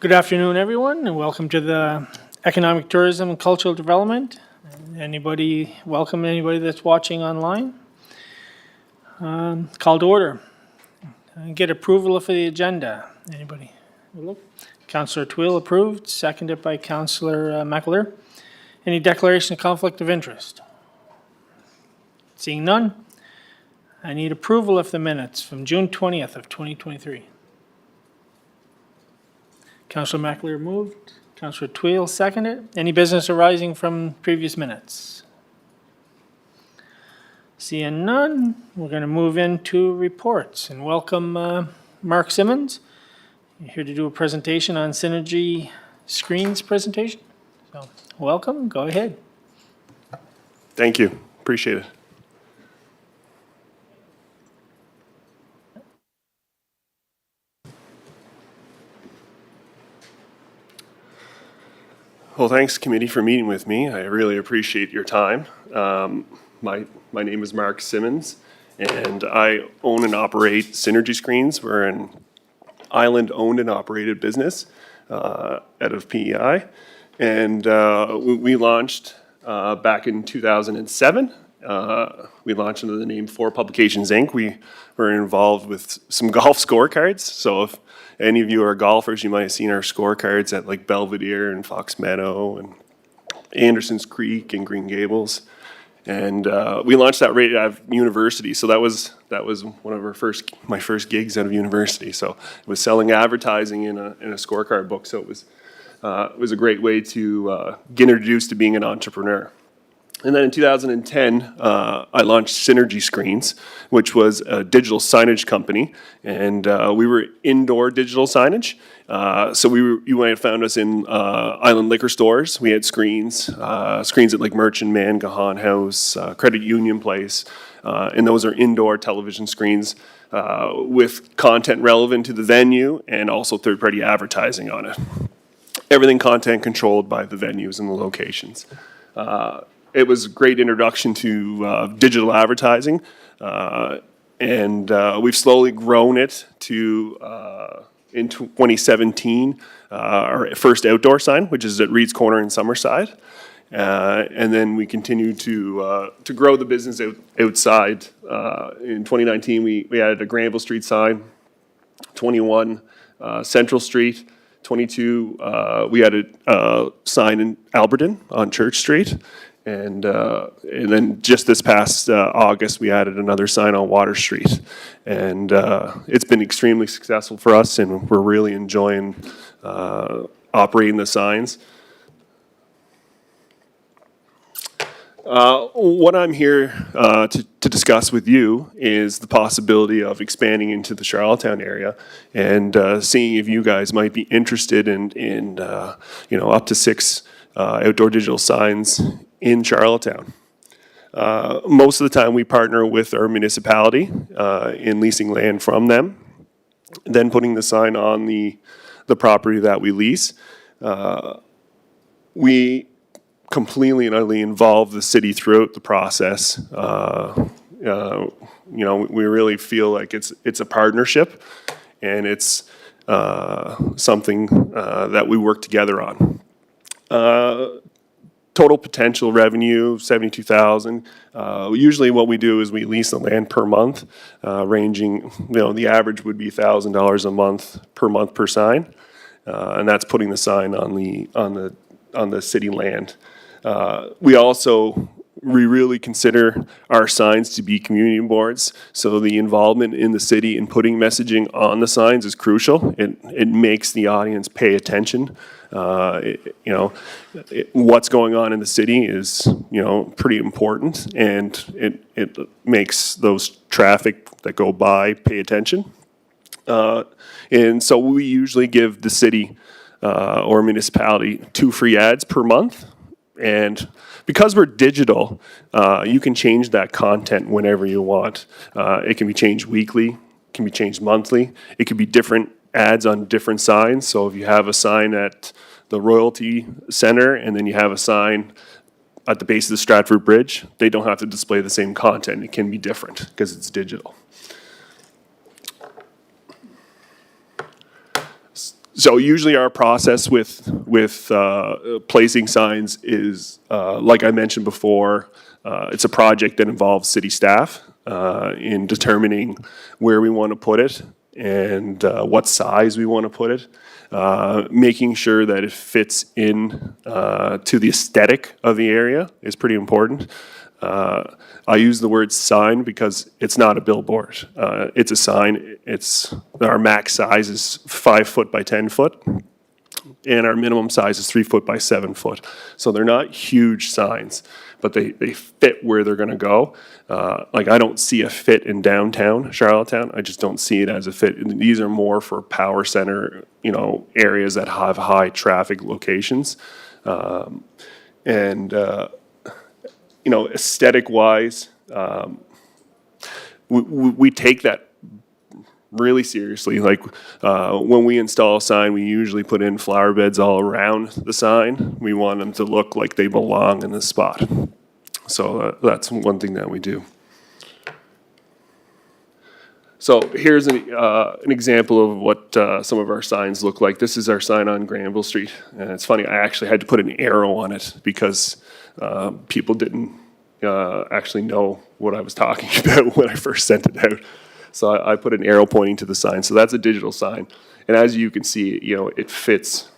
Good afternoon, everyone, and welcome to the Economic Tourism and Cultural Development. Welcome anybody that's watching online. Call to order. Get approval for the agenda. Anybody? Councillor Twill approved, seconded by Councillor McAleer. Any declaration of conflict of interest? Seeing none, I need approval of the minutes from June 20th of 2023. Councillor McAleer moved. Councillor Twill seconded. Any business arising from previous minutes? Seeing none, we're going to move into reports and welcome Mark Simmons. You're here to do a presentation on Synergy Screens presentation. So, welcome. Go ahead. Thank you. Appreciate it. Well, thanks, committee, for meeting with me. I really appreciate your time. My name is Mark Simmons, and I own and operate Synergy Screens. We're an island-owned and operated business out of PEI, and we launched back in 2007. We launched under the name 4 Publications Inc. We were involved with some golf scorecards, so if any of you are golfers, you might have seen our scorecards at like Belvedere and Fox Meadow and Anderson's Creek and Green Gables. And we launched that right out of university, so that was one of my first gigs out of university. So it was selling advertising in a scorecard book. So it was a great way to get introduced to being an entrepreneur. And then in 2010, I launched Synergy Screens, which was a digital signage company, and we were indoor digital signage. So you might have found us in Island liquor stores. We had screens at like Merchant Man, Gahan House, Credit Union Place, and those are indoor television screens with content relevant to the venue and also third-party advertising on it. Everything content controlled by the venues and the locations. It was a great introduction to digital advertising, and we've slowly grown it to, in 2017, our first outdoor sign, which is at Reed's Corner in Summerside. And then we continue to grow the business outside. In 2019, we added a Granville Street sign, 21 Central Street, 22 we added a sign in Alberton on Church Street. And then just this past August, we added another sign on Water Street. And it's been extremely successful for us, and we're really enjoying operating the signs. What I'm here to discuss with you is the possibility of expanding into the Charlottetown area and seeing if you guys might be interested in up to 6 outdoor digital signs in Charlottetown. Most of the time we partner with our municipality in leasing land from them, then putting the sign on the property that we lease. We completely and utterly involve the city throughout the process. We really feel like it's a partnership, and it's something that we work together on. Total potential revenue, $72,000. Usually what we do is we lease the land per month, ranging, the average would be $1,000 a month per sign. And that's putting the sign on the city land. We really consider our signs to be community boards, so the involvement in the city in putting messaging on the signs is crucial. It makes the audience pay attention. What's going on in the city is, pretty important, and it makes those traffic that go by pay attention. And so we usually give the city or municipality 2 free ads per month. And because we're digital, you can change that content whenever you want. It can be changed weekly, it can be changed monthly. It could be different ads on different signs. So if you have a sign at the Royalty Center and then you have a sign at the base of the Stratford Bridge, they don't have to display the same content. It can be different because it's digital. So usually our process with placing signs is, like I mentioned before, it's a project that involves city staff in determining where we want to put it and what size we want to put it, making sure that it fits in to the aesthetic of the area is pretty important. I use the word sign because it's not a billboard. It's a sign. Our max size is 5 foot by 10 foot, and our minimum size is 3 foot by 7 foot. So they're not huge signs, but they fit where they're going to go. Like I don't see a fit in downtown Charlottetown. I just don't see it as a fit. And these are more for power center, areas that have high traffic locations, aesthetic wise, we take that really seriously. Like when we install a sign, we usually put in flower beds all around the sign. We want them to look like they belong in the spot. So that's one thing that we do. So here's an example of what some of our signs look like. This is our sign on Granville Street. And it's funny, I actually had to put an arrow on it because people didn't actually know what I was talking about when I first sent it out. So I put an arrow pointing to the sign. So that's a digital sign. And as you can see, it fits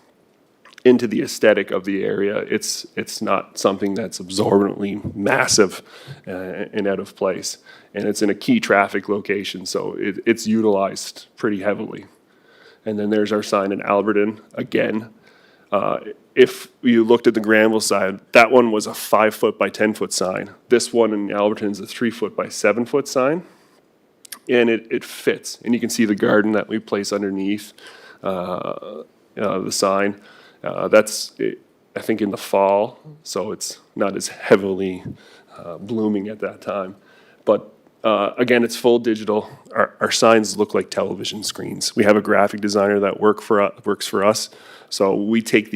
into the aesthetic of the area. It's not something that's absorbently massive and out of place. And it's in a key traffic location, so it's utilized pretty heavily. And then there's our sign in Alberton. Again, if you looked at the Granville side, that one was a 5 foot by 10 foot sign. This one in Alberton is a 3 foot by 7 foot sign. And it fits. And you can see the garden that we place underneath the sign. That's, I think, in the fall, so it's not as heavily blooming at that time. But again, it's full digital. Our signs look like television screens. We have a graphic designer that works for us, so we take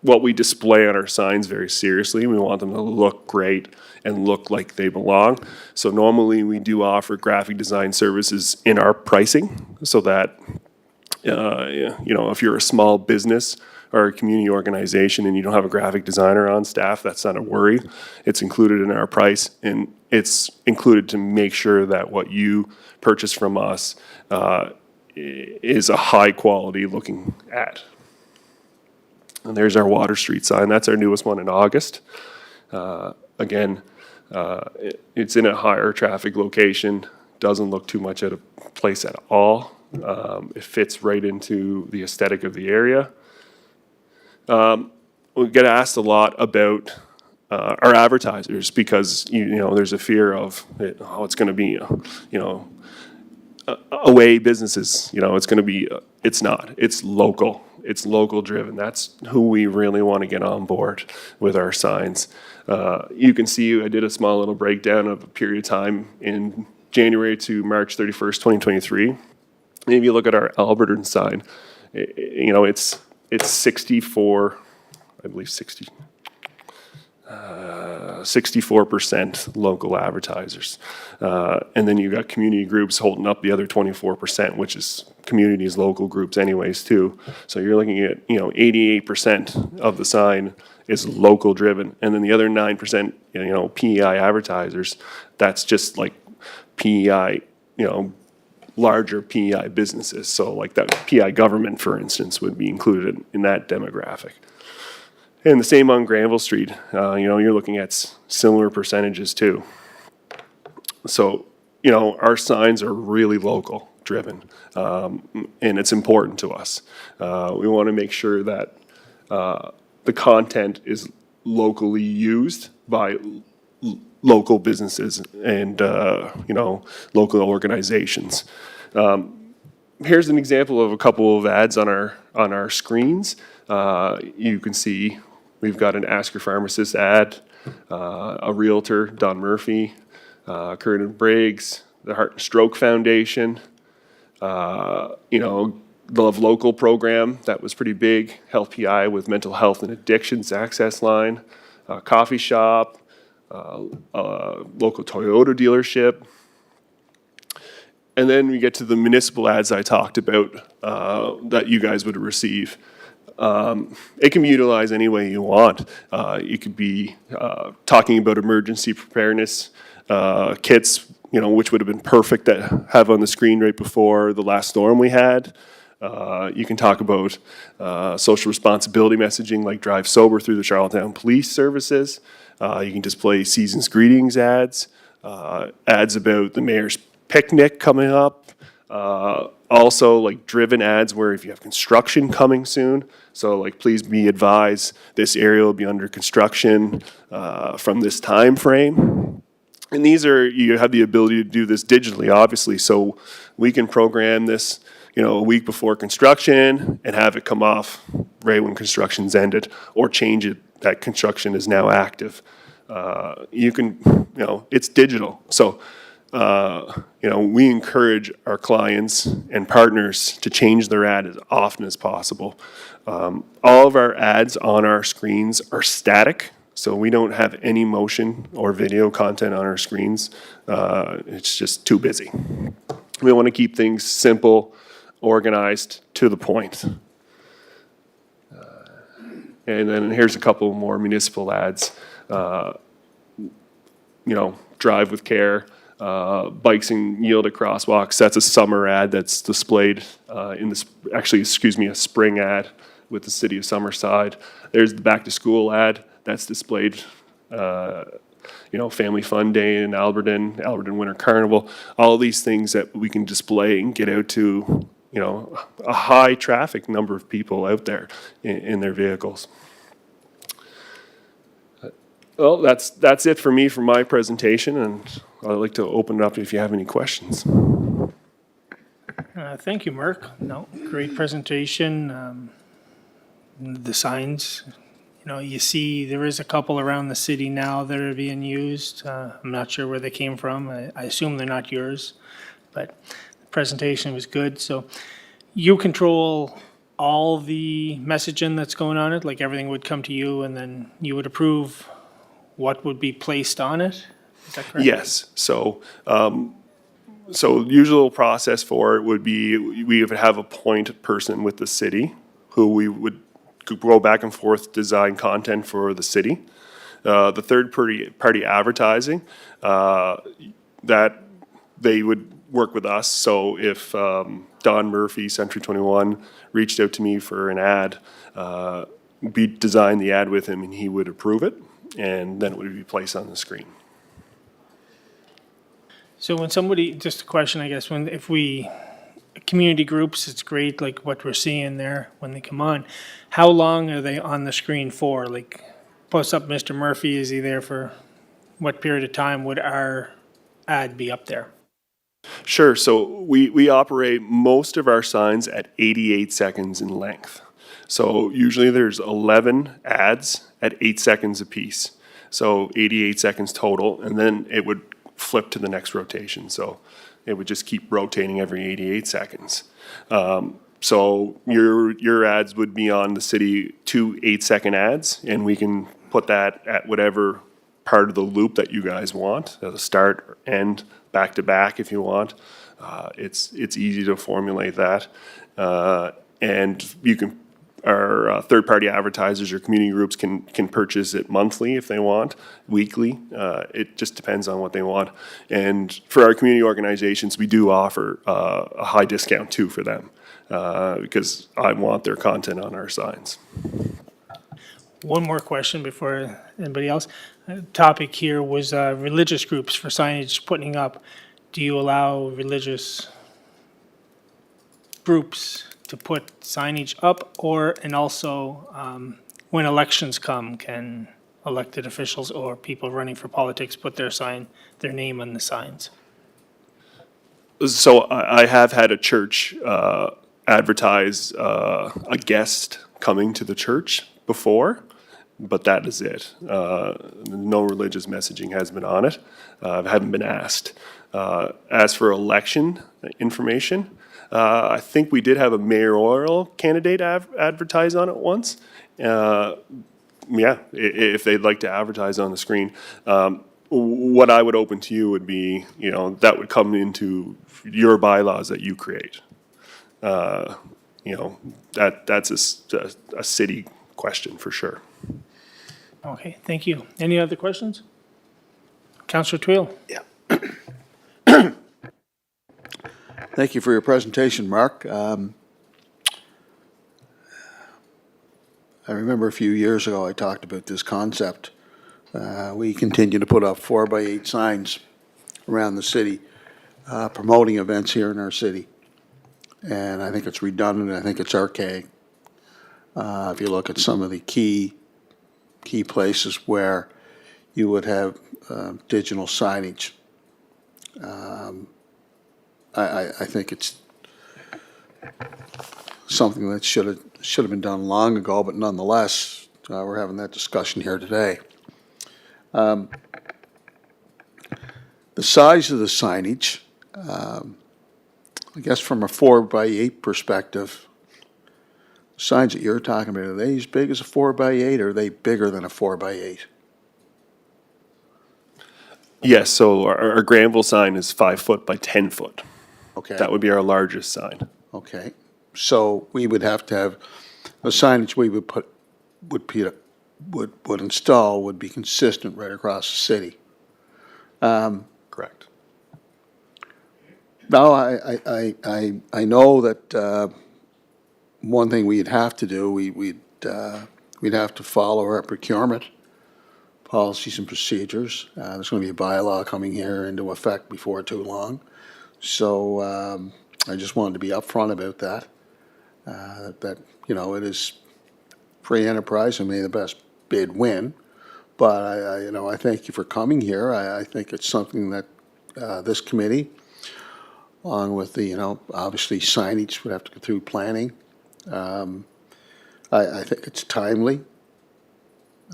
what we display on our signs very seriously. We want them to look great and look like they belong. So normally we do offer graphic design services in our pricing so that if you're a small business or a community organization and you don't have a graphic designer on staff, that's not a worry. It's included in our price, and it's included to make sure that what you purchase from us is a high quality looking ad. And there's our Water Street sign. That's our newest one in August. Again, it's in a higher traffic location. Doesn't look too much out of place at all. It fits right into the aesthetic of the area. We get asked a lot about our advertisers because there's a fear of it's going to be away businesses. It's going to be it's not. It's local. It's local driven. That's who we really want to get on board with our signs. You can see I did a small little breakdown of a period of time in January to March 31st, 2023. And if you look at our Alberton sign, it's 64, I believe 64% local advertisers. And then you've got community groups holding up the other 24%, which is communities, local groups anyways too. So you're looking at, 88% of the sign is local driven. And then the other 9%, PEI advertisers, that's just like PEI, larger PEI businesses. So like that PEI government, for instance, would be included in that demographic. And the same on Granville Street. You're looking at similar percentages too. So, our signs are really local driven, and it's important to us. We want to make sure that the content is locally used by local businesses and, local organizations. Here's an example of a couple of ads on our screens. You can see we've got an Ask Your Pharmacist ad, a realtor, Don Murphy, Curtin and Briggs, the Heart and Stroke Foundation, the Love Local program, that was pretty big, Health PI with Mental Health and Addictions Access Line, coffee shop, local Toyota dealership. And then we get to the municipal ads I talked about that you guys would receive. It can be utilized any way you want. You could be talking about emergency preparedness kits, which would have been perfect to have on the screen right before the last storm we had. You can talk about social responsibility messaging like Drive Sober through the Charlottetown Police Services. You can display season's greetings ads, ads about the mayor's picnic coming up. Also, like driven ads where if you have construction coming soon, so like please be advised this area will be under construction from this time frame. And these are, you have the ability to do this digitally, obviously, so we can program this, a week before construction and have it come off right when construction's ended, or change it that construction is now active. You can, it's digital. So, we encourage our clients and partners to change their ad as often as possible. All of our ads on our screens are static, so we don't have any motion or video content on our screens. It's just too busy. We want to keep things simple, organized, to the point. And then here's a couple more municipal ads. Drive with care. Bikes and yield at crosswalks. That's a summer ad that's displayed in this, a spring ad with the city of Summerside. There's the back to school ad that's displayed, Family Fun Day in Alberton Winter Carnival, all these things that we can display and get out to, a high traffic number of people out there in their vehicles. Well, that's it for me for my presentation, and I'd like to open it up if you have any questions. Thank you, Mark. No, great presentation. The signs, you see there is a couple around the city now that are being used. I'm not sure where they came from. I assume they're not yours, but the presentation was good. So you control all the messaging that's going on it, like everything would come to you and then you would approve what would be placed on it? Is that correct? Yes. So usual process for it would be we would have a point person with the city who we would go back and forth, design content for the city. The third party advertising, that they would work with us. So if Don Murphy, Century 21, reached out to me for an ad, we design the ad with him and he would approve it, and then it would be placed on the screen. So when somebody, just a question, I guess, community groups, it's great, like what we're seeing there when they come on. How long are they on the screen for? Like, post up Mr. Murphy, is he there for what period of time would our ad be up there? Sure. So we operate most of our signs at 88 seconds in length. So usually there's 11 ads at 8 seconds apiece. So 88 seconds total, and then it would flip to the next rotation. So it would just keep rotating every 88 seconds. So your ads would be on the city 2 8-second ads, and we can put that at whatever part of the loop that you guys want, at the start or end, back to back if you want. It's easy to formulate that. And you can, our third-party advertisers or community groups can purchase it monthly if they want, weekly. It just depends on what they want. And for our community organizations, we do offer a high discount too for them because I want their content on our signs. One more question before anybody else. Topic here was religious groups for signage putting up. Do you allow religious groups to put signage up, and also when elections come, can elected officials or people running for politics put their name on the signs? So I have had a church advertise a guest coming to the church before, but that is it. No religious messaging has been on it. I haven't been asked. As for election information, I think we did have a mayoral candidate advertise on it once. Yeah, if they'd like to advertise on the screen. what I would open to you would be, that would come into your bylaws that you create. That's a city question for sure. Okay, thank you. Any other questions? Councillor Twill? Yeah. Thank you for your presentation, Mark. I remember a few years ago I talked about this concept. We continue to put up 4x8 signs around the city promoting events here in our city. And I think it's redundant. I think it's archaic. If you look at some of the key places where you would have digital signage, I think it's something that should have been done long ago, but nonetheless, we're having that discussion here today. The size of the signage, I guess from a 4x8 perspective, signs that you're talking about, are they as big as a 4x8 or are they bigger than a 4x8? Yes, so our Granville sign is 5 foot by 10 foot. Okay. That would be our largest sign. Okay, so we would have to have, the signage we would install would be consistent right across the city. Correct. Now, I know that one thing we'd have to do, we'd have to follow our procurement policies and procedures. There's going to be a bylaw coming here into effect before too long. So I just wanted to be upfront about that. It is free enterprise and may the best bid win. But I thank you for coming here. I think it's something that this committee, along with the, obviously signage would have to go through planning. I think it's timely.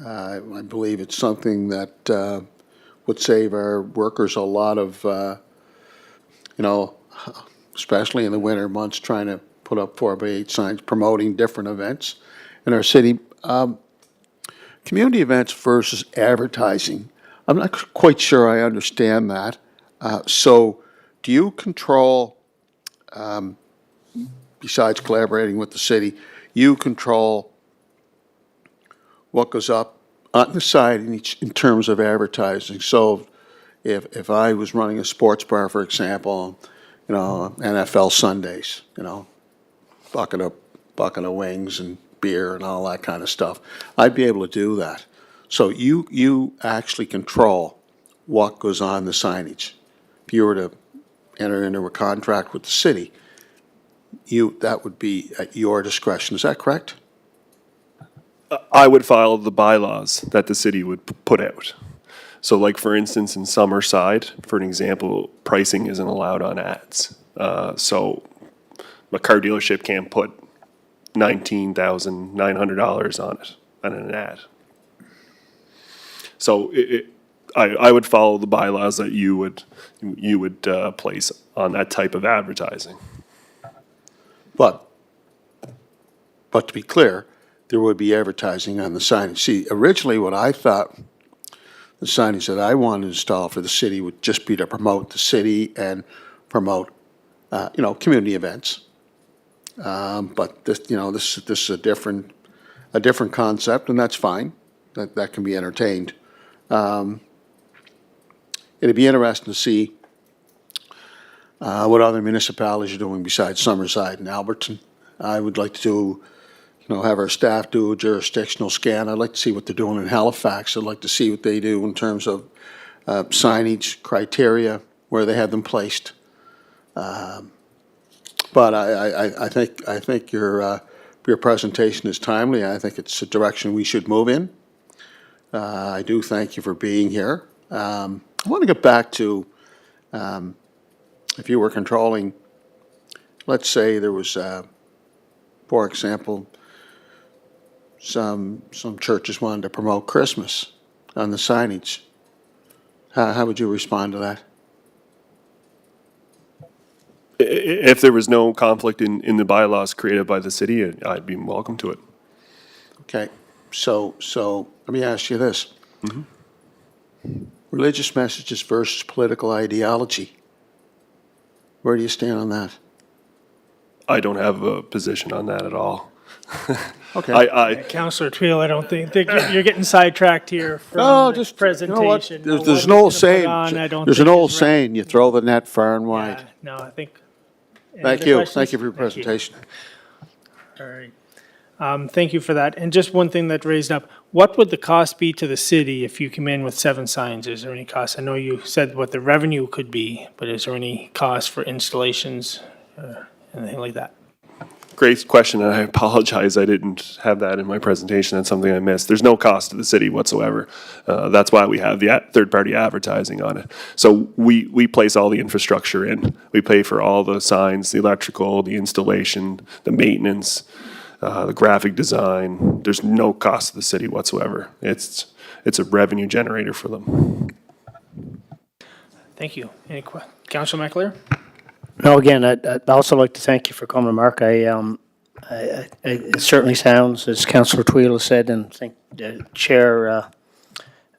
I believe it's something that would save our workers a lot of, especially in the winter months, trying to put up 4x8 signs promoting different events in our city. Community events versus advertising. I'm not quite sure I understand that. So do you control, besides collaborating with the city, you control what goes up on the side in terms of advertising? So if I was running a sports bar, for example, NFL Sundays, bucket of wings and beer and all that kind of stuff, I'd be able to do that. So you actually control what goes on the signage. If you were to enter into a contract with the city, that would be at your discretion. Is that correct? I would follow the bylaws that the city would put out. So like, for instance, in Summerside, for an example, pricing isn't allowed on ads. So a car dealership can't put $19,900 on it, on an ad. So I would follow the bylaws that you would place on that type of advertising. But to be clear, there would be advertising on the signage. See, originally what I thought the signage that I wanted to install for the city would just be to promote the city and promote, community events. But this is a different concept, and that's fine. That can be entertained. It'd be interesting to see what other municipalities are doing besides Summerside and Alberton. I would like to, have our staff do a jurisdictional scan. I'd like to see what they're doing in Halifax. I'd like to see what they do in terms of signage criteria, where they have them placed. But I think your presentation is timely. I think it's a direction we should move in. I do thank you for being here. I want to get back to if you were controlling, let's say there was, for example, some churches wanted to promote Christmas on the signage. How would you respond to that? If there was no conflict in the bylaws created by the city, I'd be welcome to it. Okay, so let me ask you this. Religious messages versus political ideology. Where do you stand on that? I don't have a position on that at all. Okay. Councillor Twill, I don't think you're getting sidetracked here Oh, from the just, you know what? presentation. There's What an he's old gonna put saying, on, I don't there's an think old is right. saying, you throw the net far and wide. Yeah, no, I think. Any Thank other you. questions? Thank you for your Thank you. presentation. All right. Thank you for that. And just one thing that raised up, what would the cost be to the city if you come in with 7 signs? Is there any cost? I know you said what the revenue could be, but is there any cost for installations, anything like that? Great question, and I apologize, I didn't have that in my presentation. That's something I missed. There's no cost to the city whatsoever. That's why we have the third-party advertising on it. So we place all the infrastructure in. We pay for all the signs, the electrical, the installation, the maintenance, the graphic design. There's no cost to the city whatsoever. It's a revenue generator for them. Thank you. Councilor McAleer? No, again, I'd also like to thank you for coming, Mark. It certainly sounds, as Councillor Twill has said, and I think Chair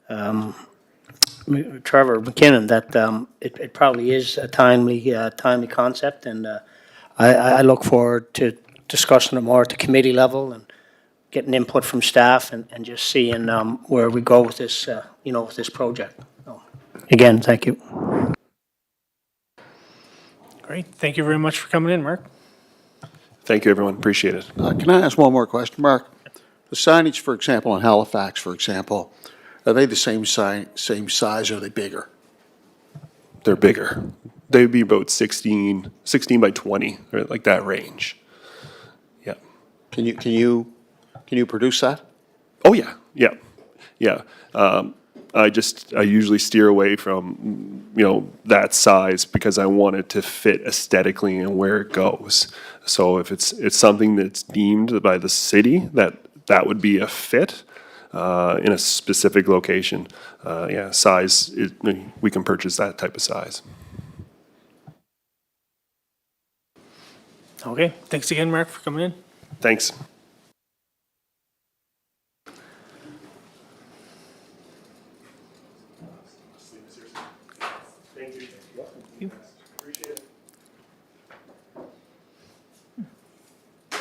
Trevor McKinnon, that it probably is a timely concept, and I look forward to discussing it more at the committee level and getting input from staff and just seeing where we go with this, with this project. So, again, thank you. Great. Thank you very much for coming in, Mark. Thank you, everyone. Appreciate it. Can I ask one more question, Mark? The signage, for example, in Halifax, for example, are they the same size, or are they bigger? They're bigger. They'd be about 16 by 20, or like that range. Yeah. Can you produce that? Oh, yeah. I usually steer away from, that size because I want it to fit aesthetically and where it goes. So if it's something that's deemed by the city that would be a fit in a specific location, size, we can purchase that type of size. Okay. Thanks again, Mark, for coming in. Thanks.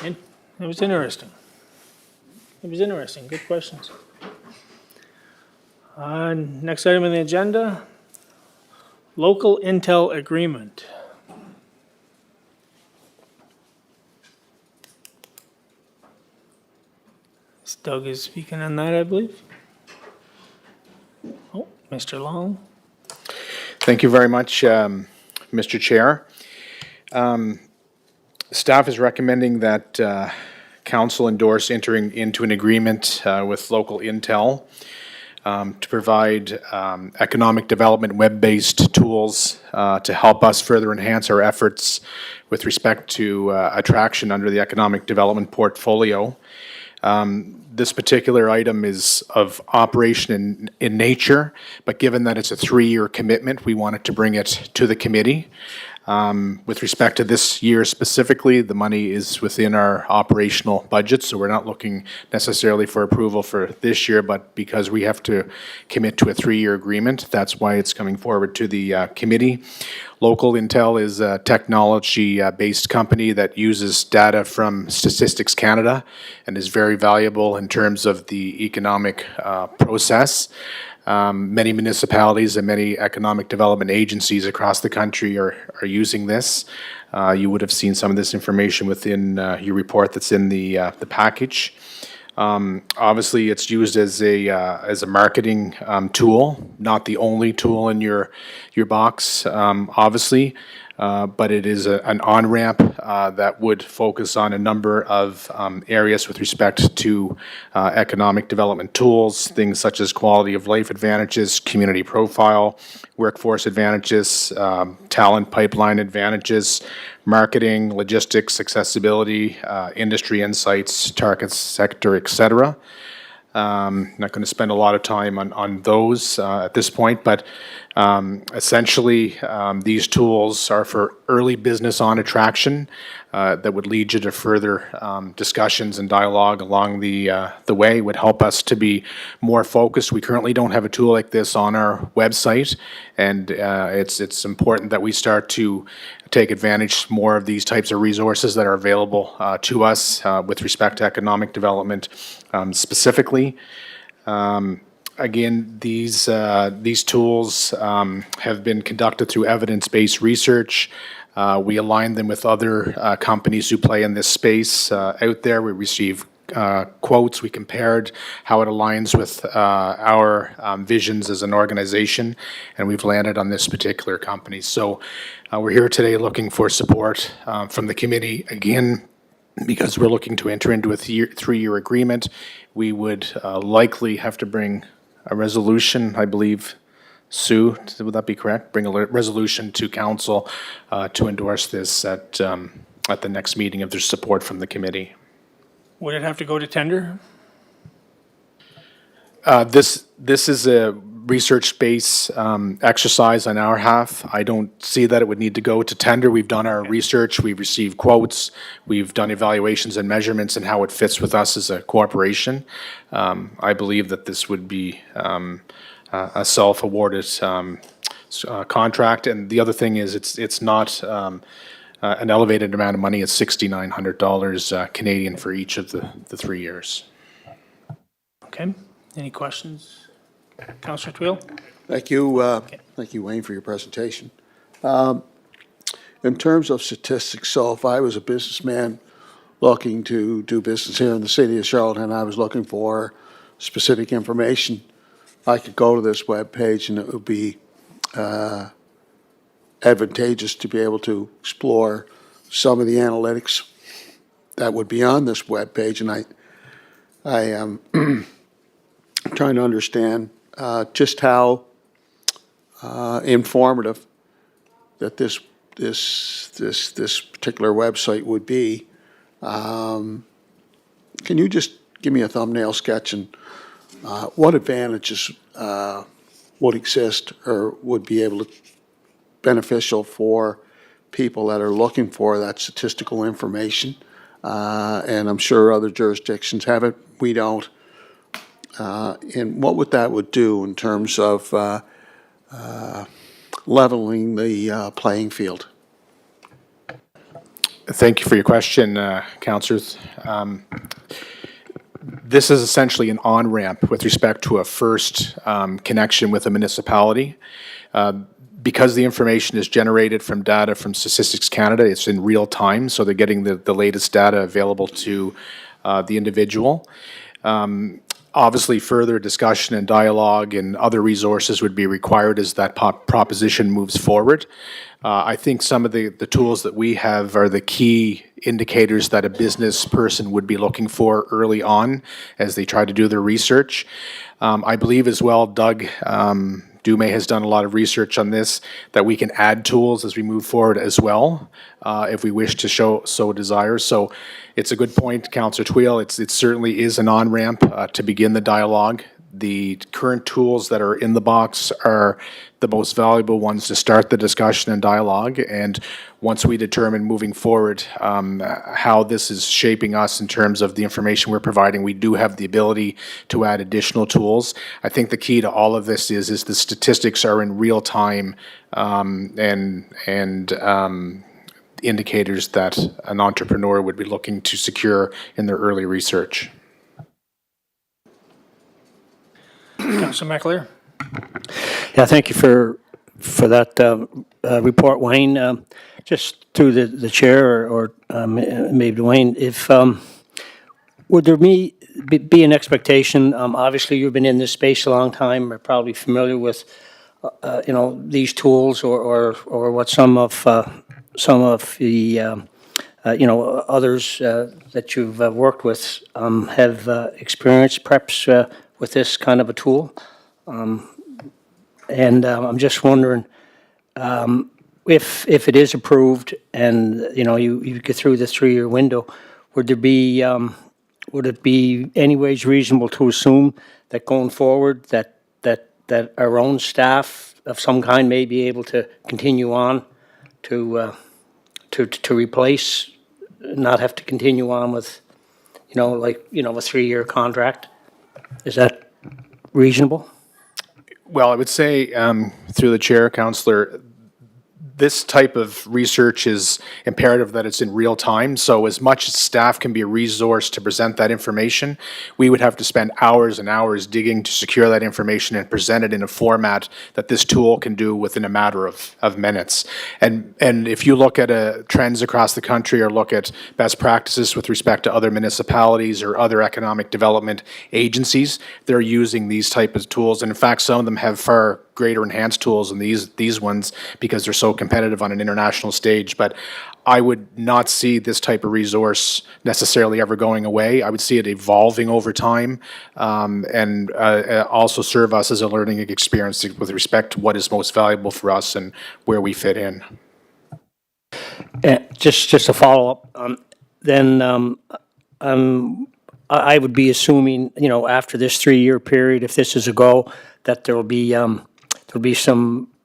And it was interesting. Good questions. Next item on the agenda, local intel agreement. Doug is speaking on that, I believe. Oh, Mr. Long. Thank you very much, Mr. Chair. Staff is recommending that council endorse entering into an agreement with Local Intel to provide economic development web-based tools to help us further enhance our efforts with respect to attraction under the economic development portfolio. This particular item is of operation in nature, but given that it's a 3-year commitment, we wanted to bring it to the committee. With respect to this year specifically, the money is within our operational budget, so we're not looking necessarily for approval for this year, but because we have to commit to a 3-year agreement, that's why it's coming forward to the committee. Local Intel is a technology-based company that uses data from Statistics Canada and is very valuable in terms of the economic process. Many municipalities and many economic development agencies across the country are using this. You would have seen some of this information within your report that's in the package. Obviously, it's used as a marketing tool, not the only tool in your box, obviously, but it is an on-ramp that would focus on a number of areas with respect to economic development tools, things such as quality of life advantages, community profile, workforce advantages, talent pipeline advantages, marketing, logistics, accessibility, industry insights, target sector, etc. Not going to spend a lot of time on those at this point, but Essentially, these tools are for early business on attraction that would lead you to further discussions and dialogue along the way, would help us to be more focused. We currently don't have a tool like this on our website, and it's important that we start to take advantage more of these types of resources that are available to us with respect to economic development specifically. Again, these tools have been conducted through evidence-based research. We align them with other companies who play in this space out there. We receive quotes. We compared how it aligns with our visions as an organization, and we've landed on this particular company. So we're here today looking for support from the committee. Again, because we're looking to enter into a 3-year agreement, we would likely have to bring a resolution, I believe. Sue, would that be correct? Bring a resolution to council to endorse this at the next meeting if there's support from the committee. Would it have to go to tender? This is a research-based exercise on our half. I don't see that it would need to go to tender. We've done our research, we've received quotes, we've done evaluations and measurements and how it fits with us as a corporation. I believe that this would be a self-awarded contract. And the other thing is it's not an elevated amount of money. It's $6,900 Canadian for each of the 3 years. Okay, any questions? Councillor Twill? Thank you, Wayne, for your presentation. In terms of statistics, so if I was a businessman looking to do business here in the city of Charlotte and I was looking for specific information, I could go to this webpage and it would be advantageous to be able to explore some of the analytics that would be on this webpage. And I am trying to understand just how informative that this particular website would be. Can you just give me a thumbnail sketch and what advantages would exist or would be able to beneficial for people that are looking for that statistical information? And I'm sure other jurisdictions have it. We don't. And what that would do in terms of leveling the playing field? Thank you for your question, councillors. This is essentially an on-ramp with respect to a first connection with a municipality. Because the information is generated from data from Statistics Canada, it's in real time, so they're getting the latest data available to the individual. Obviously, further discussion and dialogue and other resources would be required as that proposition moves forward. I think some of the tools that we have are the key indicators that a business person would be looking for early on as they try to do their research. I believe as well, Doug Dumais has done a lot of research on this, that we can add tools as we move forward as well, if we wish to so desire. So it's a good point, Councillor Twill. It certainly is an on-ramp to begin the dialogue. The current tools that are in the box are the most valuable ones to start the discussion and dialogue. And once we determine moving forward how this is shaping us in terms of the information we're providing, we do have the ability to add additional tools. I think the key to all of this is the statistics are in real time and indicators that an entrepreneur would be looking to secure in their early research. Councillor McAleer? Yeah, thank you for that report, Wayne. Just through the chair or maybe Dwayne, if would there be an expectation? Obviously, you've been in this space a long time, are probably familiar with these tools or what some of the others that you've worked with have experienced perhaps with this kind of a tool. And I'm just wondering if it is approved and you get through the 3-year window, would it be anyways reasonable to assume that going forward that our own staff of some kind may be able to continue on to replace, not have to continue on with, a 3-year contract? Is that reasonable? Well, I would say, through the chair, Councillor, this type of research is imperative that it's in real time. So as much as staff can be a resource to present that information, we would have to spend hours and hours digging to secure that information and present it in a format that this tool can do within a matter of minutes. And if you look at trends across the country or look at best practices with respect to other municipalities or other economic development agencies, they're using these type of tools. And in fact, some of them have far greater enhanced tools than these ones because they're so competitive on an international stage. But I would not see this type of resource necessarily ever going away. I would see it evolving over time, and also serve us as a learning experience with respect to what is most valuable for us and where we fit in. Just a follow-up, then I would be assuming, after this 3-year period, if this is a go, that there'll be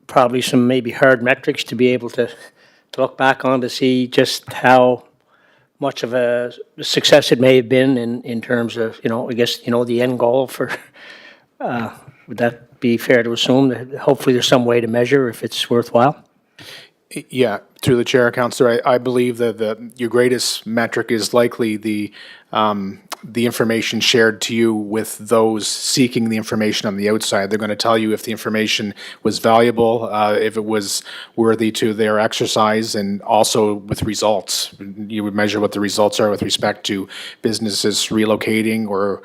probably some maybe hard metrics to be able to look back on to see just how much of a success it may have been in terms of, I guess, the end goal for, would that be fair to assume that hopefully there's some way to measure if it's worthwhile? Yeah, through the chair, Councillor, I believe that your greatest metric is likely the information shared to you with those seeking the information on the outside. They're going to tell you if the information was valuable, if it was worthy to their exercise, and also with results. You would measure what the results are with respect to businesses relocating or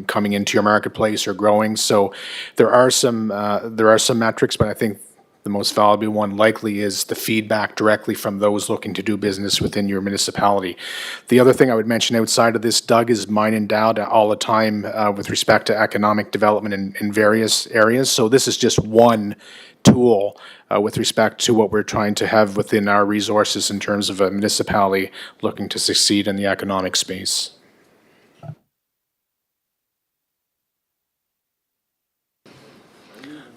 coming into your marketplace or growing. So there are some metrics, but I think the most valuable one likely is the feedback directly from those looking to do business within your municipality. The other thing I would mention outside of this, Doug is mine endowed all the time with respect to economic development in various areas. So this is just one tool with respect to what we're trying to have within our resources in terms of a municipality looking to succeed in the economic space.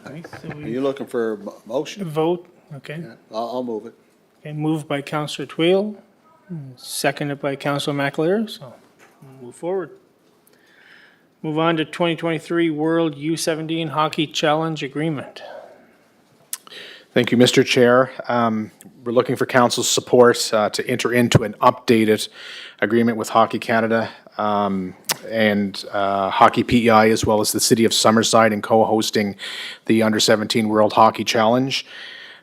Are you looking for a motion? Vote, okay. I'll move it. Okay, moved by Councillor Twill, seconded by Councillor McAleer, so we'll move forward. Move on to 2023 World U17 Hockey Challenge Agreement. Thank you, Mr. Chair. We're looking for council's support to enter into an updated agreement with Hockey Canada and Hockey PEI, as well as the City of Summerside, in co-hosting the Under-17 World Hockey Challenge.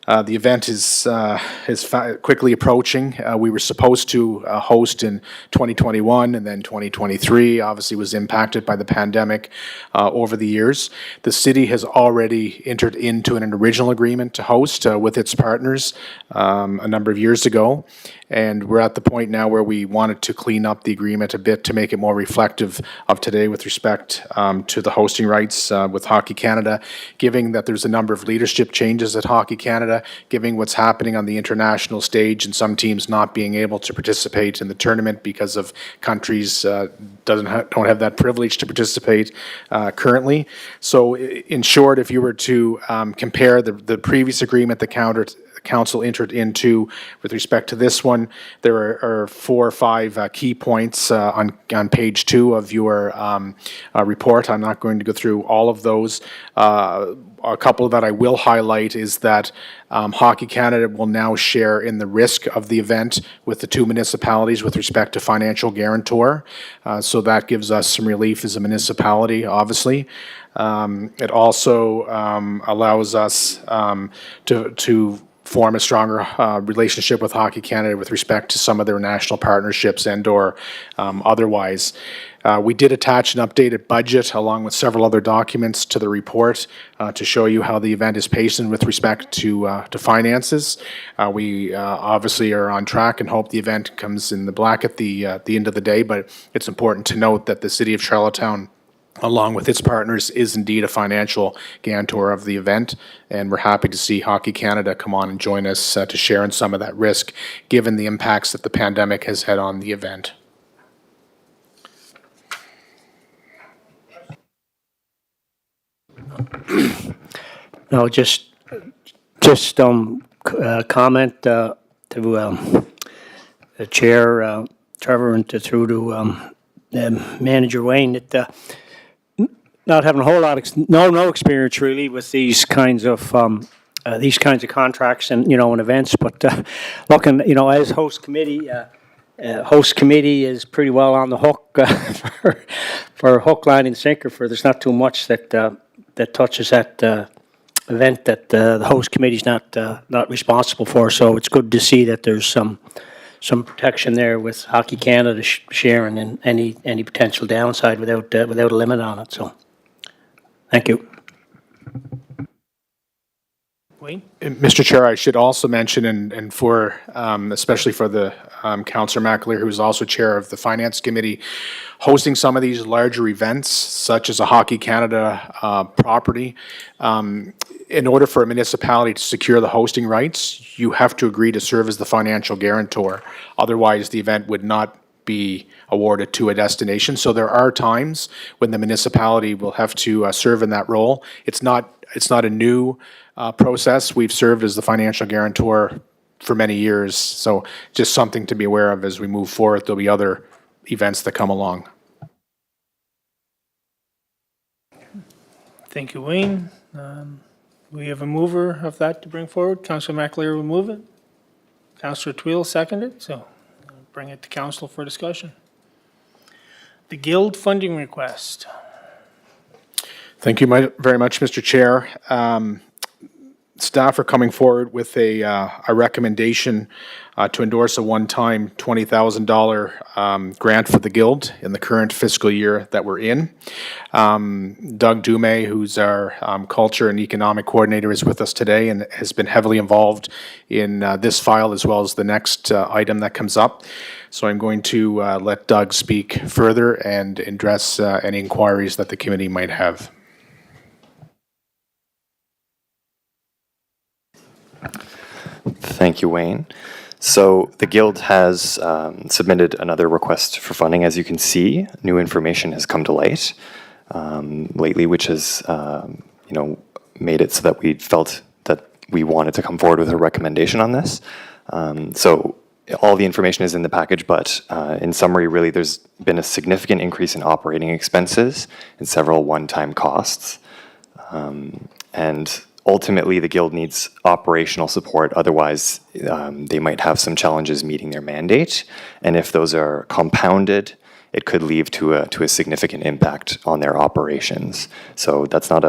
The event is quickly approaching. We were supposed to host in 2021, and then 2023 obviously was impacted by the pandemic over the years. The city has already entered into an original agreement to host with its partners a number of years ago, and we're at the point now where we wanted to clean up the agreement a bit to make it more reflective of today with respect to the hosting rights with Hockey Canada, given that there's a number of leadership changes at Hockey Canada, given what's happening on the international stage and some teams not being able to participate in the tournament because of countries don't have that privilege to participate currently. So in short, if you were to compare the previous agreement the council entered into with respect to this one, there are 4 or 5 key points on page 2 of your report. I'm not going to go through all of those. A couple that I will highlight is that Hockey Canada will now share in the risk of the event with the 2 municipalities with respect to financial guarantor. So that gives us some relief as a municipality, obviously. It also allows us to form a stronger relationship with Hockey Canada with respect to some of their national partnerships and or otherwise. We did attach an updated budget along with several other documents to the report to show you how the event is pacing with respect to finances. We obviously are on track and hope the event comes in the black at the end of the day, but it's important to note that the City of Charlottetown, along with its partners, is indeed a financial guarantor of the event, and we're happy to see Hockey Canada come on and join us to share in some of that risk, given the impacts that the pandemic has had on the event. No, just Just comment to the chair, Trevor, and through to manager Wayne, that not having a whole lot of no experience really with these kinds of contracts and and events, but looking as host committee. Host committee is pretty well on the hook for hook, line, and sinker. There's not too much that touches that event that the host committee's not responsible for. So it's good to see that there's some protection there with Hockey Canada sharing and any potential downside without a limit on it. So thank you. Wayne? Mr. Chair, I should also mention, and for, especially for the Councillor McAleer, who is also chair of the Finance Committee, hosting some of these larger events, such as a Hockey Canada property, in order for a municipality to secure the hosting rights, you have to agree to serve as the financial guarantor. Otherwise, the event would not be awarded to a destination. So there are times when the municipality will have to serve in that role. It's not a new process. We've served as the financial guarantor for many years, so just something to be aware of as we move forward. There'll be other events that come along. Thank you, Wayne. We have a mover of that to bring forward. Councillor McAleer will move it. Councillor Twill seconded, so I'll bring it to council for discussion. The Guild funding request. Thank you very much, Mr. Chair. Staff are coming forward with a recommendation to endorse a one-time $20,000 grant for the Guild in the current fiscal year that we're in. Doug Dume, who's our Culture and Economic Coordinator, is with us today and has been heavily involved in this file as well as the next item that comes up. So I'm going to let Doug speak further and address any inquiries that the committee might have. Thank you, Wayne. So the Guild has submitted another request for funding. As you can see, new information has come to light lately, which has made it so that we felt that we wanted to come forward with a recommendation on this. So all the information is in the package, but in summary, really, there's been a significant increase in operating expenses and several one-time costs. And ultimately, the Guild needs operational support. Otherwise, they might have some challenges meeting their mandate. And if those are compounded, it could lead to a significant impact on their operations. So that's not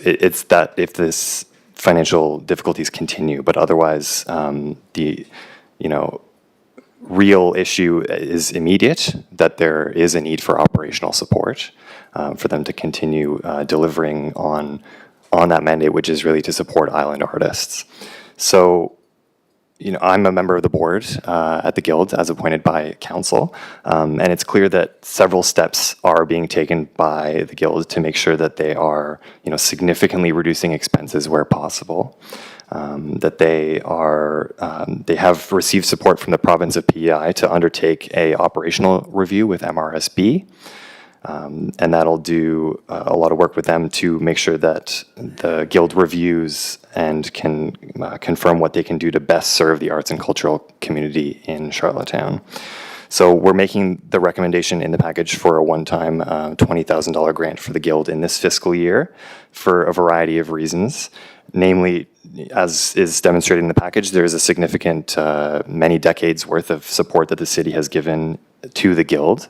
it's that if this financial difficulties continue, but otherwise, the real issue is immediate, that there is a need for operational support for them to continue delivering on that mandate, which is really to support island artists. So, I'm a member of the board at the Guild as appointed by council, and it's clear that several steps are being taken by the Guild to make sure that they are, significantly reducing expenses where possible. That they have received support from the province of PEI to undertake a operational review with MRSB. And that'll do a lot of work with them to make sure that the Guild reviews and can confirm what they can do to best serve the arts and cultural community in Charlottetown. So we're making the recommendation in the package for a one-time $20,000 grant for the Guild in this fiscal year for a variety of reasons. Namely, as is demonstrated in the package, there is a significant many decades worth of support that the city has given to the Guild.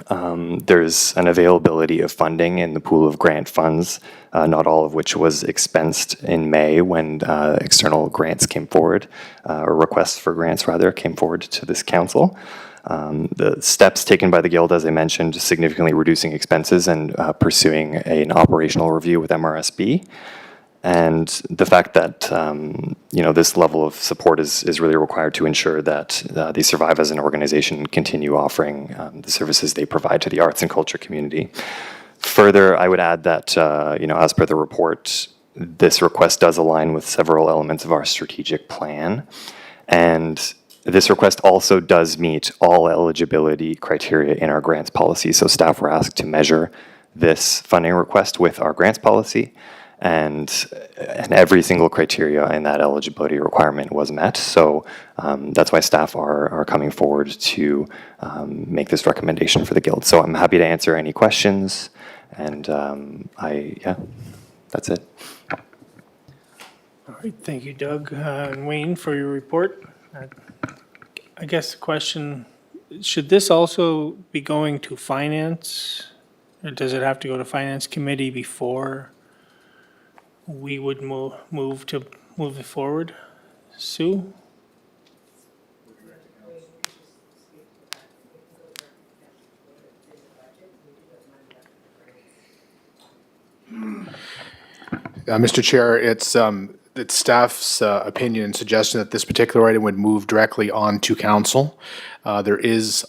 There's an availability of funding in the pool of grant funds, not all of which was expensed in May when external grants came forward, or requests for grants rather, came forward to this council. The steps taken by the Guild, as I mentioned, significantly reducing expenses and pursuing an operational review with MRSB. And the fact that this level of support is really required to ensure that they survive as an organization and continue offering the services they provide to the arts and culture community. Further, I would add that as per the report, this request does align with several elements of our strategic plan, and this request also does meet all eligibility criteria in our grants policy. So staff were asked to measure this funding request with our grants policy. and every single criteria in that eligibility requirement was met. So that's why staff are coming forward to make this recommendation for the guild. So I'm happy to answer any questions, and yeah, that's it. All right, thank you, Doug and Wayne, for your report. I guess the question, should this also be going to finance? Or does it have to go to finance committee before we would move it forward? Sue? Mr. Chair, it's staff's opinion and suggestion that this particular item would move directly on to council. There is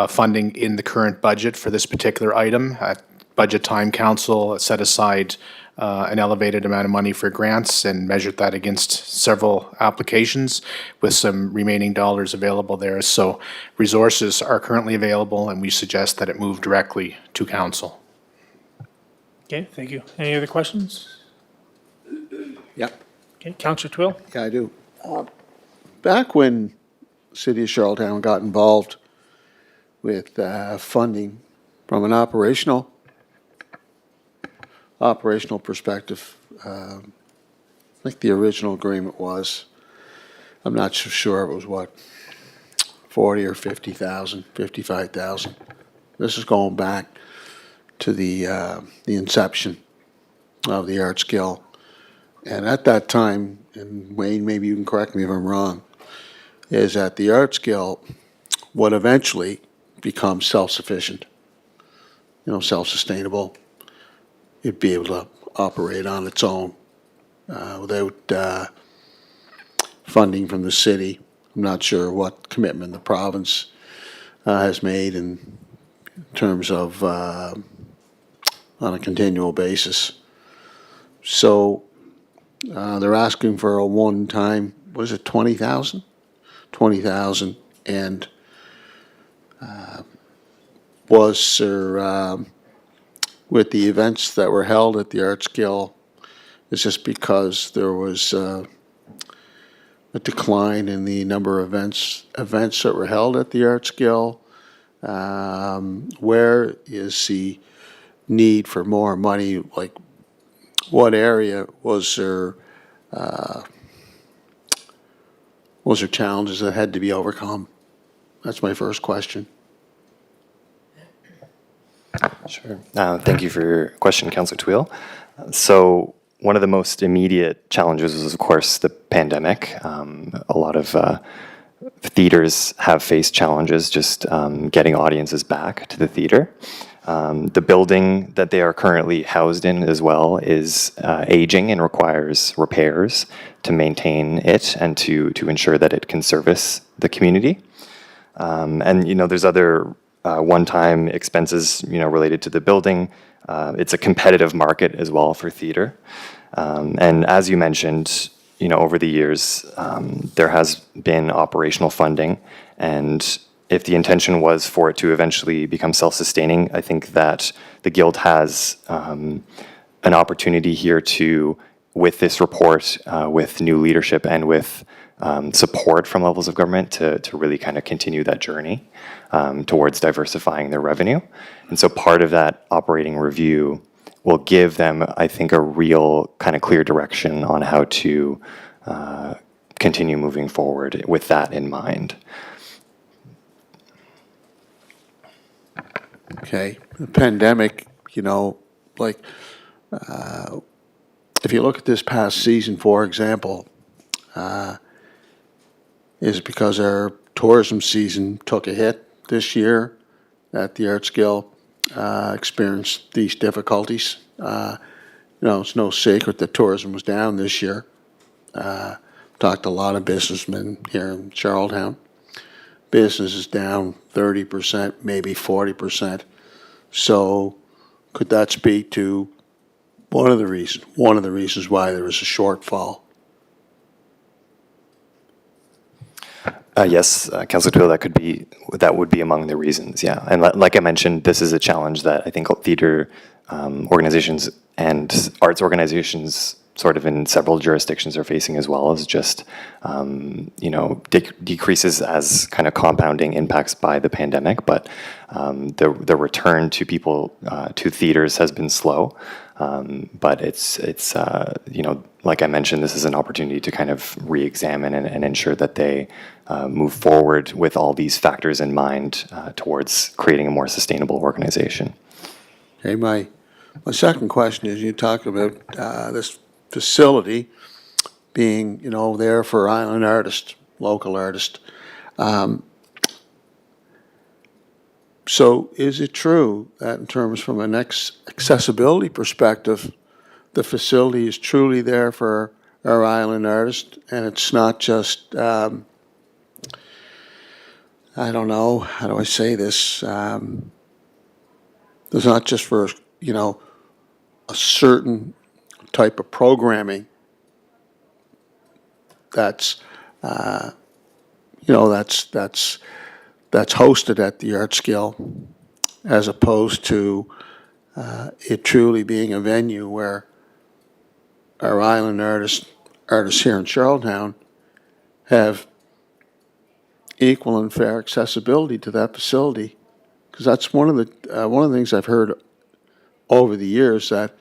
funding in the current budget for this particular item. At budget time, council set aside an elevated amount of money for grants and measured that against several applications with some remaining dollars available there. So resources are currently available, and we suggest that it move directly to council. Okay, thank you. Any other questions? Yeah. Okay, Councillor Twill? Yeah, I do. Back when the city of Charlottetown got involved with funding from an operational perspective, I think the original agreement was, I'm not so sure it was what, 40 or 50,000, 55,000. This is going back to the inception of the Arts Guild. And at that time, and Wayne, maybe you can correct me if I'm wrong, is that the Arts Guild would eventually become self-sufficient, self-sustainable. It'd be able to operate on its own without funding from the city. I'm not sure what commitment the province has made in terms of on a continual basis. So they're asking for a one-time, what is it, 20,000? 20,000, and was there, with the events that were held at the Arts Guild, is this because there was a decline in the number of events that were held at the Arts Guild? Where is the need for more money? Like, what area was there challenges that had to be overcome? That's my first question. Sure. Thank you for your question, Councillor Tweel. So one of the most immediate challenges was, of course, the pandemic. A lot of theaters have faced challenges just getting audiences back to the theater. The building that they are currently housed in as well is aging and requires repairs to maintain it and to ensure that it can service the community. And, there's other one-time expenses, related to the building. It's a competitive market as well for theater. And as you mentioned, over the years, there has been operational funding, and if the intention was for it to eventually become self-sustaining, I think that the Guild has an opportunity here to, with this report, with new leadership and with support from levels of government to really kind of continue that journey towards diversifying their revenue. And so part of that operating review will give them, I think, a real kind of clear direction on how to continue moving forward with that in mind. Okay, the pandemic, if you look at this past season, for example, is it because our tourism season took a hit this year that the Arts Guild experienced these difficulties? It's no secret that tourism was down this year. Talked to a lot of businessmen here in Charlottetown. Business is down 30%, maybe 40%. So could that speak to one of the reasons why there was a shortfall? Yes, Councillor Twill, that would be among the reasons, yeah. And like I mentioned, this is a challenge that I think theater organizations and arts organizations sort of in several jurisdictions are facing as well, as just, decreases as kind of compounding impacts by the pandemic. But the return to people, to theaters has been slow. But it's like I mentioned, this is an opportunity to kind of re-examine and ensure that they move forward with all these factors in mind towards creating a more sustainable organization. Okay, my second question is, you talk about this facility being, there for island artists, local artists. So is it true that in terms from an accessibility perspective, the facility is truly there for our island artists, and it's not just, I don't know, how do I say this? It's not just for, a certain type of programming that's, that's hosted at the Artscale, as opposed to it truly being a venue where our island artists here in Charlottetown have equal and fair accessibility to that facility. Because that's one of the things I've heard over the years, that,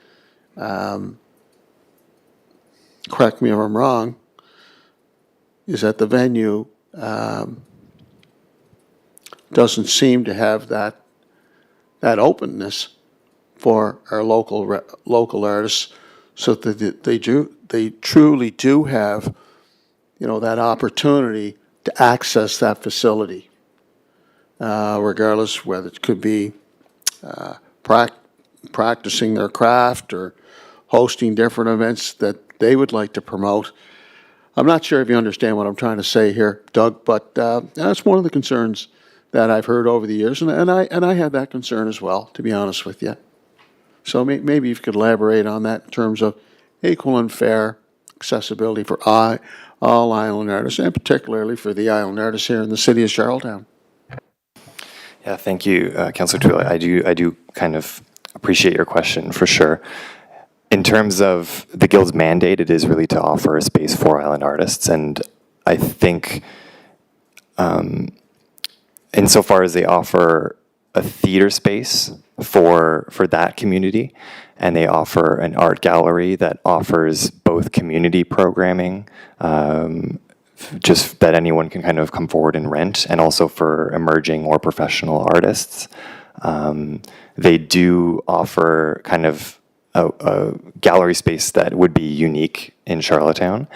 correct me if I'm wrong, is that the venue doesn't seem to have that openness for our local artists, so that they truly do have, that opportunity to access that facility, regardless whether it could be practicing their craft or hosting different events that they would like to promote. I'm not sure if you understand what I'm trying to say here, Doug, but that's one of the concerns that I've heard over the years, and I had that concern as well, to be honest with you. So maybe you could elaborate on that in terms of equal and fair accessibility for all island artists, and particularly for the island artists here in the city of Charlottetown. Yeah, thank you, Councillor Twillie. I do kind of appreciate your question, for sure. In terms of the Guild's mandate, it is really to offer a space for island artists, and I think insofar as they offer a theater space for that community, and they offer an art gallery that offers both community programming, just that anyone can kind of come forward and rent, and also for emerging or professional artists. They do offer kind of a gallery space that would be unique in Charlottetown.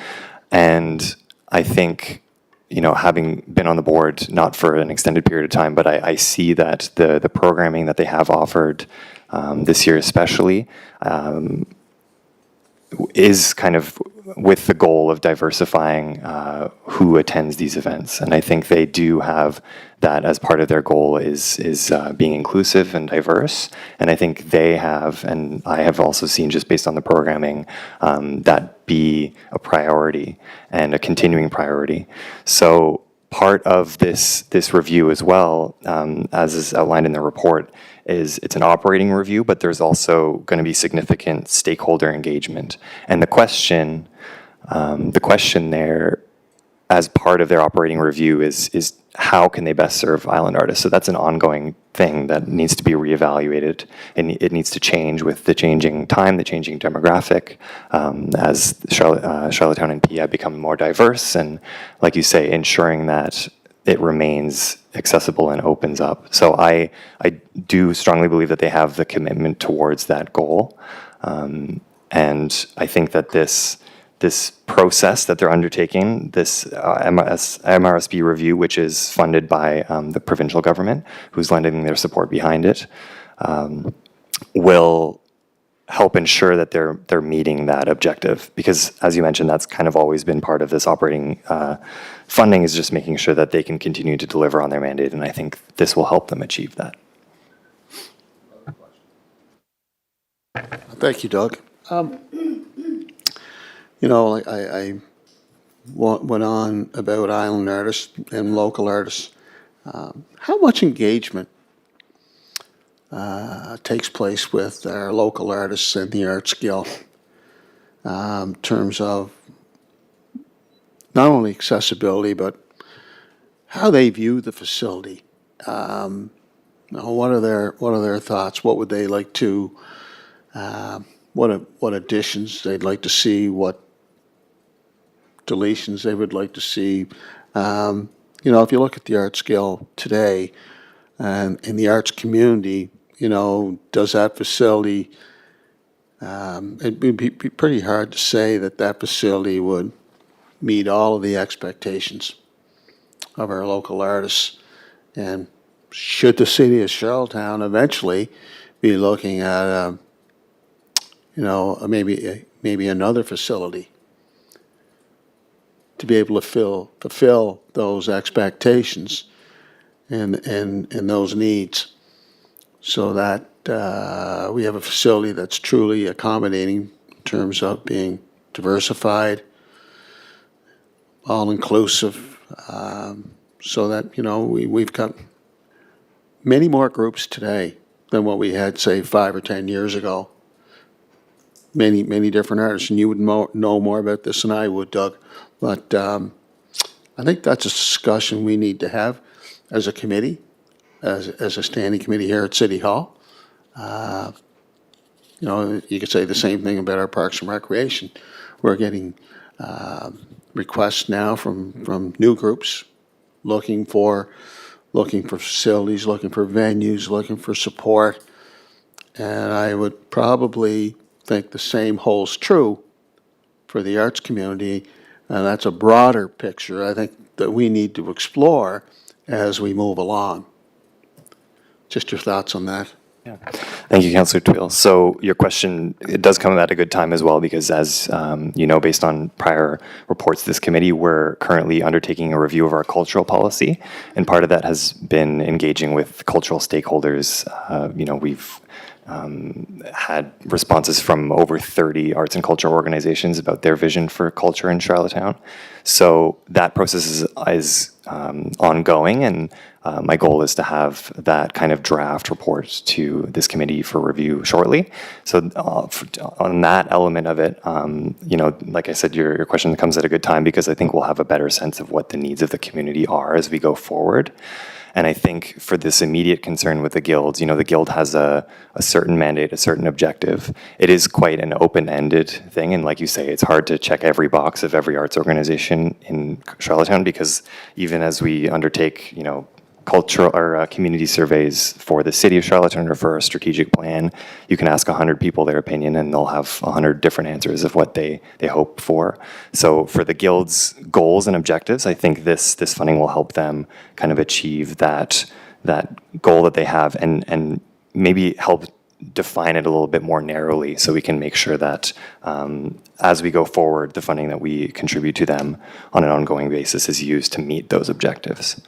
And I think, having been on the board, not for an extended period of time, but I see that the programming that they have offered this year especially is kind of with the goal of diversifying who attends these events. And I think they do have that as part of their goal, is being inclusive and diverse. And I think they have, and I have also seen just based on the programming, that be a priority and a continuing priority. So part of this review as well, as is outlined in the report, is it's an operating review, but there's also going to be significant stakeholder engagement. And the question there, as part of their operating review, is how can they best serve island artists? So that's an ongoing thing that needs to be reevaluated, and it needs to change with the changing time, the changing demographic, as Charlottetown and PEI become more diverse, and like you say, ensuring that it remains accessible and opens up. So I do strongly believe that they have the commitment towards that goal, and I think that this process that they're undertaking, this MRSP review, which is funded by the provincial government, who's lending their support behind it, will help ensure that they're meeting that objective. Because, as you mentioned, that's kind of always been part of this operating funding, is just making sure that they can continue to deliver on their mandate, and I think this will help them achieve that. Thank you, Doug. went on about island artists and local artists. How much engagement takes place with our local artists and the Arts Guild in terms of not only accessibility, but how they view the facility? What are their thoughts? What would they like to? What additions they'd like to see? What deletions they would like to see? If you look at the Arts Guild today and in the arts community, does that facility? It'd be pretty hard to say that facility would meet all of the expectations of our local artists. And should the city of Charlottetown eventually be looking at, maybe another facility to be able to fulfill those expectations and those needs, so that we have a facility that's truly accommodating in terms of being diversified, all-inclusive, so that, we've got many more groups today than what we had, say, 5 or 10 years ago. Many, many different artists, and you would know more about this than I would, Doug. But I think that's a discussion we need to have as a committee, as a standing committee here at City Hall. You could say the same thing about our Parks and Recreation. We're getting requests now from new groups looking for facilities, looking for venues, looking for support. And I would probably think the same holds true for the arts community, and that's a broader picture I think that we need to explore as we move along. Just your thoughts on that? Thank you, Councillor Tweel. So your question, it does come at a good time as well, because as based on prior reports to this committee, we're currently undertaking a review of our cultural policy, and part of that has been engaging with cultural stakeholders. We've had responses from over 30 arts and cultural organizations about their vision for culture in Charlottetown. So that process is ongoing, and my goal is to have that kind of draft report to this committee for review shortly. So on that element of it, like I said, your question comes at a good time, because I think we'll have a better sense of what the needs of the community are as we go forward. And I think for this immediate concern with the guilds, the guild has a certain mandate, a certain objective. It is quite an open-ended thing, and like you say, it's hard to check every box of every arts organization in Charlottetown, because even as we undertake, cultural or community surveys for the city of Charlottetown or for a strategic plan, you can ask 100 people their opinion and they'll have 100 different answers of what they hope for. So for the guild's goals and objectives, I think this funding will help them kind of achieve that goal that they have, and maybe help define it a little bit more narrowly, so we can make sure that as we go forward, the funding that we contribute to them on an ongoing basis is used to meet those objectives.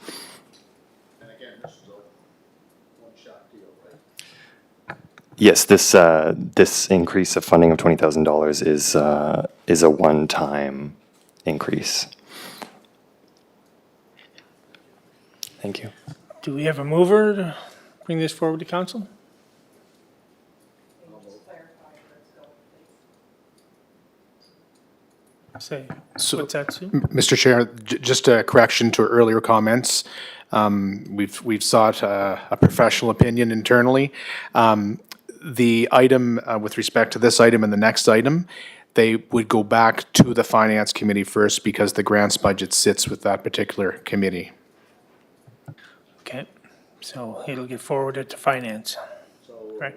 Yes, this increase of funding of $20,000 is a one-time increase. Thank you. Do we have a mover to bring this forward to council? Say, what's that, Sue? Mr. Chair, just a correction to earlier comments. We've sought a professional opinion internally. The item with respect to this item and the next item, they would go back to the Finance Committee first, because the grants budget sits with that particular committee. Okay, so it'll get forwarded to finance. Right.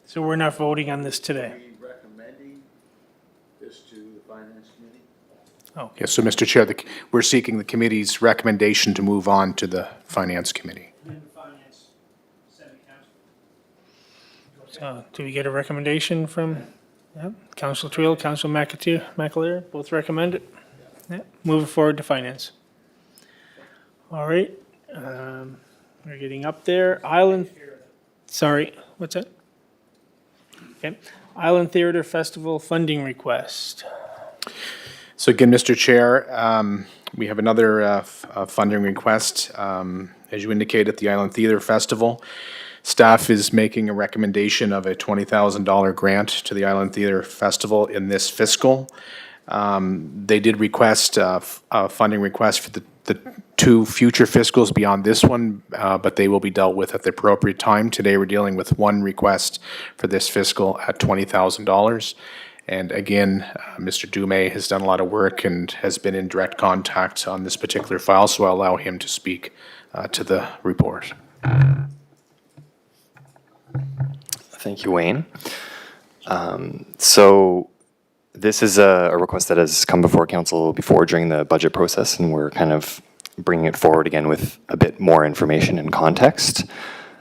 So we're not voting on this today? Recommending this to the Finance Committee? Okay. Yes, so Mr. Chair, we're seeking the committee's recommendation to move on to the Finance Committee. So do we get a recommendation from Council Tweel, Council McAleer, both recommend it? Yeah, move it forward to finance. All right, we're getting up there. Sorry, what's that? Okay, Island Theater Festival funding request. So again, Mr. Chair, we have another funding request. As you indicated, the Island Theatre Festival, staff is making a recommendation of a $20,000 grant to the Island Theatre Festival in this fiscal. They did request a funding request for the 2 future fiscals beyond this one, but they will be dealt with at the appropriate time. Today, we're dealing with one request for this fiscal at $20,000. And again, Mr. Dumais has done a lot of work and has been in direct contact on this particular file, so I'll allow him to speak to the report. Thank you, Wayne. So this is a request that has come before council before during the budget process, and we're kind of bringing it forward again with a bit more information and context.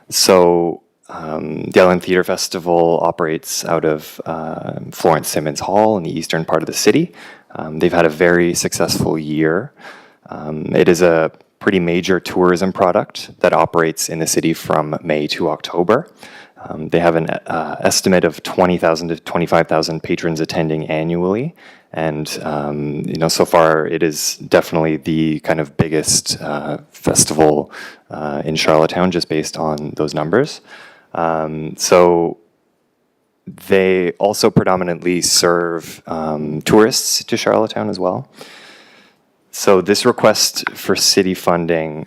So the Island Theatre Festival operates out of Florence Simmons Hall in the eastern part of the city. They've had a very successful year. It is a pretty major tourism product that operates in the city from May to October. They have an estimate of 20,000 to 25,000 patrons attending annually. And, so far it is definitely the kind of biggest festival in Charlottetown just based on those numbers. So they also predominantly serve tourists to Charlottetown as well. So this request for city funding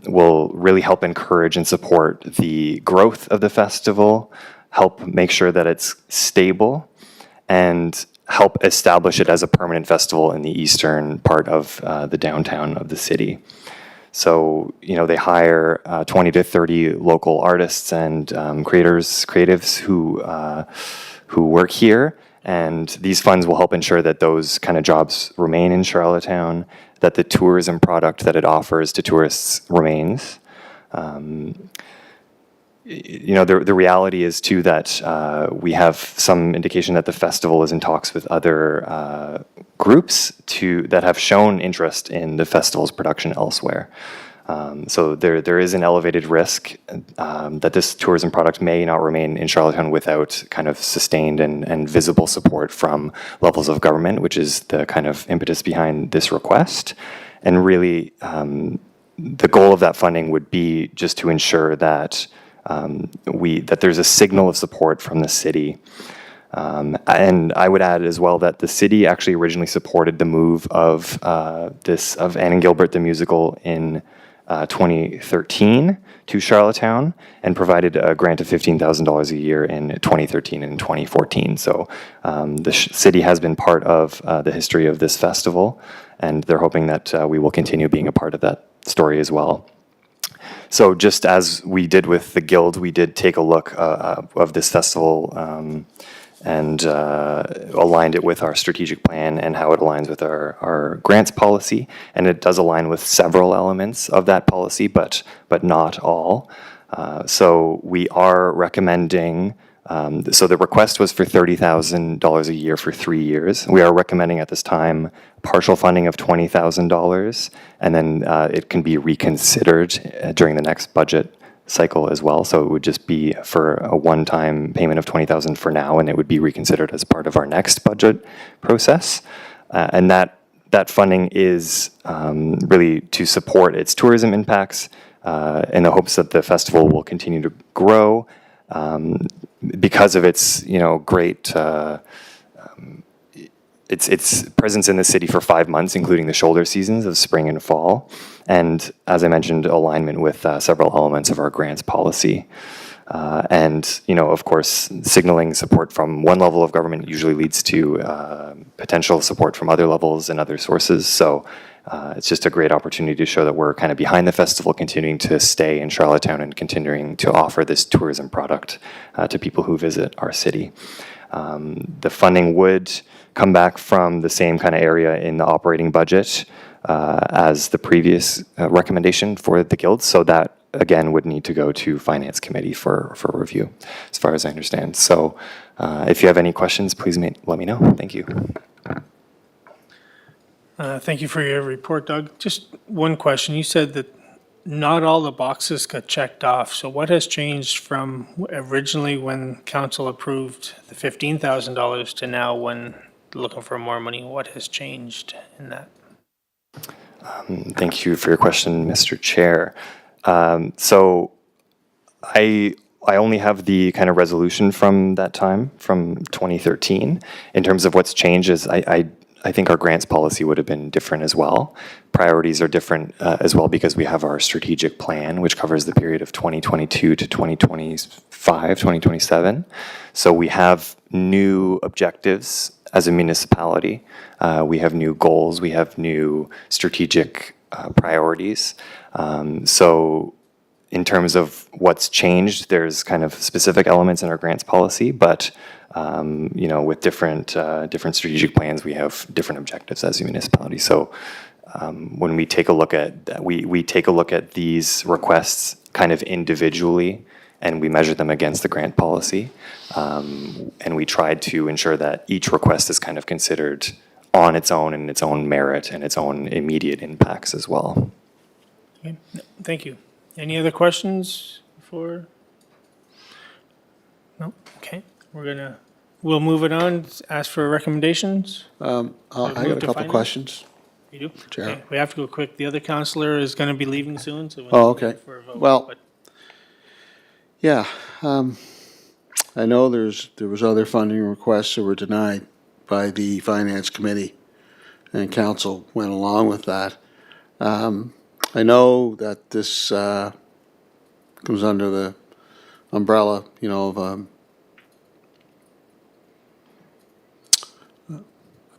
will really help encourage and support the growth of the festival, help make sure that it's stable, and help establish it as a permanent festival in the eastern part of the downtown of the city. So, they hire 20 to 30 local artists and creatives who work here. And these funds will help ensure that those kind of jobs remain in Charlottetown, that the tourism product that it offers to tourists remains. The reality is too that we have some indication that the festival is in talks with other groups that have shown interest in the festival's production elsewhere. So there is an elevated risk that this tourism product may not remain in Charlottetown without kind of sustained and visible support from levels of government, which is the kind of impetus behind this request. And really, the goal of that funding would be just to ensure that that there's a signal of support from the city. And I would add as well that the city actually originally supported the move of Anne and Gilbert the musical in 2013 to Charlottetown and provided a grant of $15,000 a year in 2013 and 2014. So the city has been part of the history of this festival, and they're hoping that we will continue being a part of that story as well. So just as we did with the Guild, we did take a look of this festival and aligned it with our strategic plan and how it aligns with our grants policy. And it does align with several elements of that policy, but not all. So we are recommending, so the request was for $30,000 a year for 3 years. We are recommending at this time partial funding of $20,000, and then it can be reconsidered during the next budget cycle as well. So it would just be for a one-time payment of $20,000 for now, and it would be reconsidered as part of our next budget process. And that funding is really to support its tourism impacts in the hopes that the festival will continue to grow because of its great its presence in the city for 5 months, including the shoulder seasons of spring and fall, and as I mentioned, alignment with several elements of our grants policy. And of course, signaling support from one level of government usually leads to potential support from other levels and other sources. So it's just a great opportunity to show that we're kind of behind the festival, continuing to stay in Charlottetown and continuing to offer this tourism product to people who visit our city. The funding would come back from the same kind of area in the operating budget as the previous recommendation for the Guild. So that, again, would need to go to Finance Committee for review, as far as I understand. So if you have any questions, please let me know. Thank you. Thank you for your report, Doug. Just one question. You said that not all the boxes got checked off. So what has changed from originally when council approved the $15,000 to now when looking for more money. What has changed in that? Thank you for your question, Mr. Chair. So I only have the kind of resolution from that time, from 2013. In terms of what's changed is I think our grants policy would have been different as well. Priorities are different as well because we have our strategic plan, which covers the period of 2022 to 2025, 2027. So we have new objectives as a municipality. We have new goals. We have new strategic priorities. So in terms of what's changed, there's kind of specific elements in our grants policy, but you know, with different strategic plans, we have different objectives as a municipality. So when we take a look at that, we take a look at these requests kind of individually, and we measure them against the grant policy, and we tried to ensure that each request is kind of considered on its own and its own merit and its own immediate impacts as well. Okay, thank you. Any other questions before? No? Okay, we'll move it on, ask for recommendations. I move got a to couple finance? questions. You do? Chair. Okay, we have to go quick. The other counselor is going to be leaving soon, so. Oh, okay. for a vote, Well, but- Yeah, I know there was other funding requests that were denied by the Finance Committee, and council went along with that. I know that this comes under the umbrella, you know, of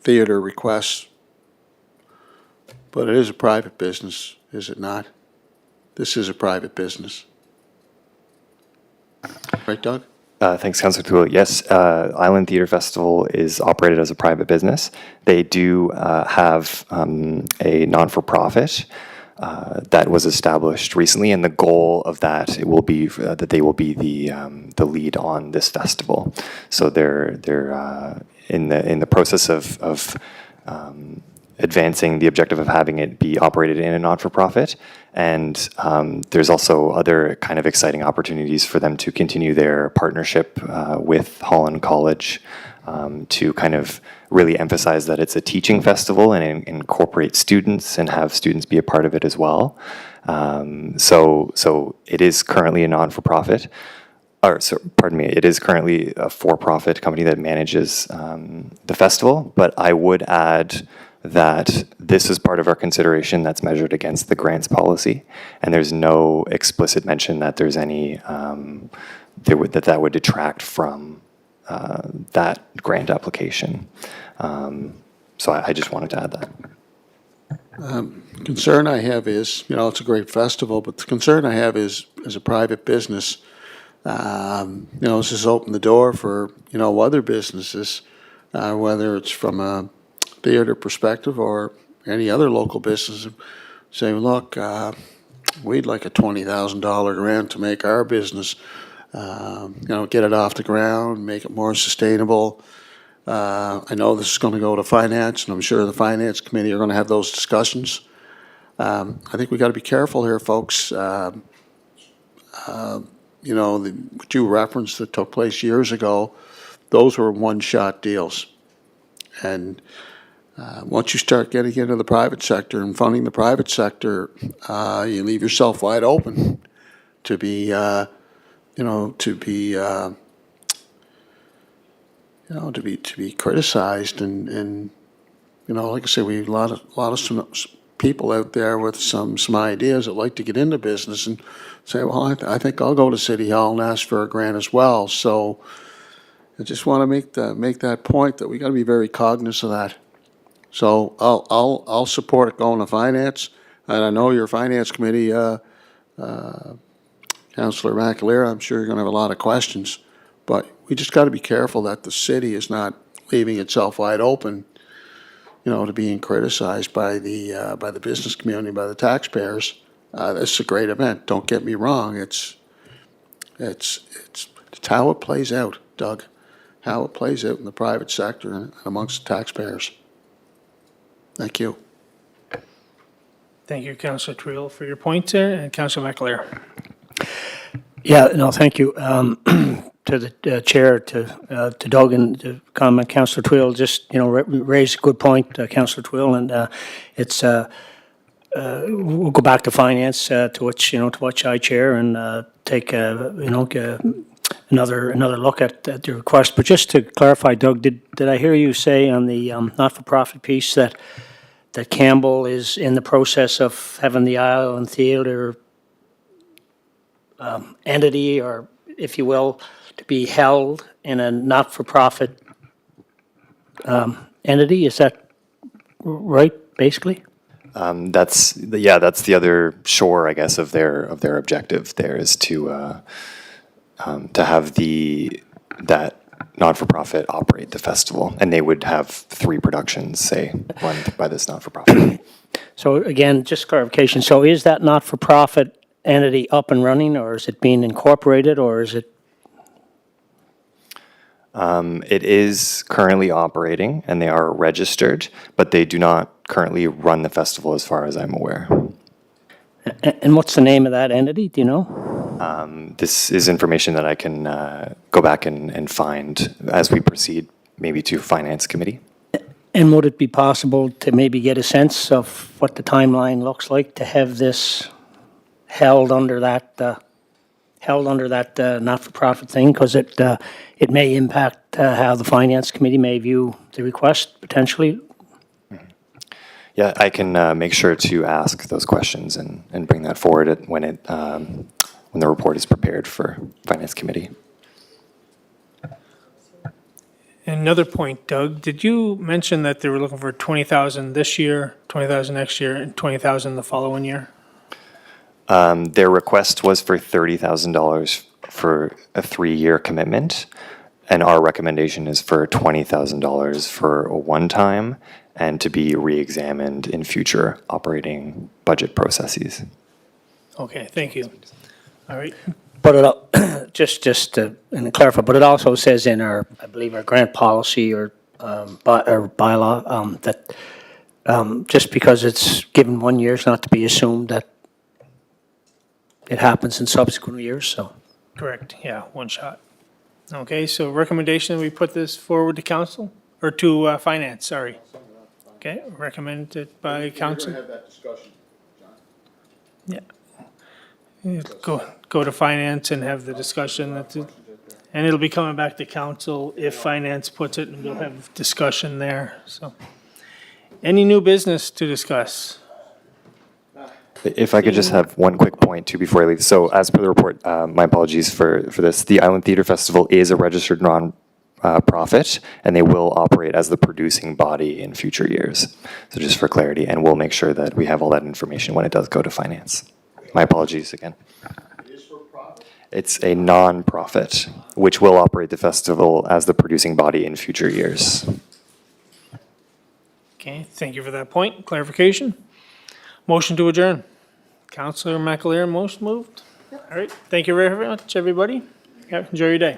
theater requests, but it is a private business, is it not? This is a private business. Right, Doug? Thanks, Councilor Tootle. Yes, Island Theatre Festival is operated as a private business. They do have a non-for-profit that was established recently, and the goal of that it will be that they will be the lead on this festival. So they're in the process of advancing the objective of having it be operated in a not-for-profit. And there's also other kind of exciting opportunities for them to continue their partnership with Holland College to kind of really emphasize that it's a teaching festival and incorporate students and have students be a part of it as well. So it is currently a non-for-profit. Pardon me, it is currently a for-profit company that manages the festival, but I would add that this is part of our consideration that's measured against the grants policy, and there's no explicit mention that there's any that would detract from that grant application. So I just wanted to add that. Concern I have is, you know, it's a great festival, but the concern I have is, as a private business, you know, this has opened the door for, you know, other businesses, whether it's from a theater perspective or any other local business, saying, look, we'd like a $20,000 grant to make our business, you know, get it off the ground, make it more sustainable. I know this is going to go to finance, and I'm sure the finance committee are going to have those discussions. I think we got to be careful here, folks. You know, what you referenced that took place years ago, those were one-shot deals. And once you start getting into the private sector and funding the private sector, you leave yourself wide open to be, you know, to be criticized. And you know, like I said, we have a lot of some people out there with some ideas that like to get into business and say, well, I think I'll go to City Hall and ask for a grant as well. So I just want to make that point that we got to be very cognizant of that. So I'll support it going to finance, and I know your finance committee, Councillor McAleer, I'm sure you're going to have a lot of questions, but we just got to be careful that the city is not leaving itself wide open, you know, to being criticized by the business community, by the taxpayers. This is a great event. Don't get me wrong. It's how it plays out, Doug. How it plays out in the private sector and amongst the taxpayers. Thank you. Thank you, Councillor Twill, for your point there, and Councillor McAleer. Yeah, no, thank you. to the chair, to Doug and to comment, Councillor Twill, just, raised a good point, Councillor Twill, and it's, we'll go back to finance, to which I chair, and take, another look at the request. But just to clarify, Doug, did I hear you say on the not-for-profit piece that Campbell is in the process of having the Island Theatre entity, or if you will, to be held in a not-for-profit entity? Is that right, basically? That's the other shore, I guess, of their objective. There is to have that not-for-profit operate the festival, and they would have 3 productions, say, run by this not-for-profit. So again, just clarification, so is that not-for-profit entity up and running, or is it being incorporated, or is it? It is currently operating, and they are registered, but they do not currently run the festival, as far as I'm aware. And what's the name of that entity, do you know? This is information that I can go back and find as we proceed, maybe to Finance Committee. And would it be possible to maybe get a sense of what the timeline looks like to have this held under that not-for-profit thing? Because it may impact how the Finance Committee may view the request, potentially. Yeah, I can make sure to ask those questions and bring that forward when the report is prepared for Finance Committee. Another point, Doug, did you mention that they were looking for 20,000 this year, 20,000 next year, and 20,000 the following year? Their request was for $30,000 for a 3-year commitment, and our recommendation is for $20,000 for a one-time and to be re-examined in future operating budget processes. Okay, thank you. All right, But just to clarify, but it also says in I believe our grant policy or bylaw, that just because it's given 1 year, it's not to be assumed that it happens in subsequent years, so. correct, yeah, one shot. Okay, so recommendation, we put this forward to council, or to finance, sorry. Okay, recommended by council. have that discussion, John. Yeah. Go to finance and have the discussion, and it'll be coming back to council if finance puts it, and we'll have discussion there, so. Any new business to discuss? If I could just have one quick point too before I leave. So as per the report, my apologies for this. The Island Theatre Festival is a registered non-profit, and they will operate as the producing body in future years. So just for clarity, and we'll make sure that we have all that information when it does go to finance. My apologies again. It's a non-profit, which will operate the festival as the producing body in future years. Okay, thank you for that point, clarification. Motion to adjourn. Councillor McAleer, most moved. All right, thank you very much, everybody. Yeah, enjoy your day.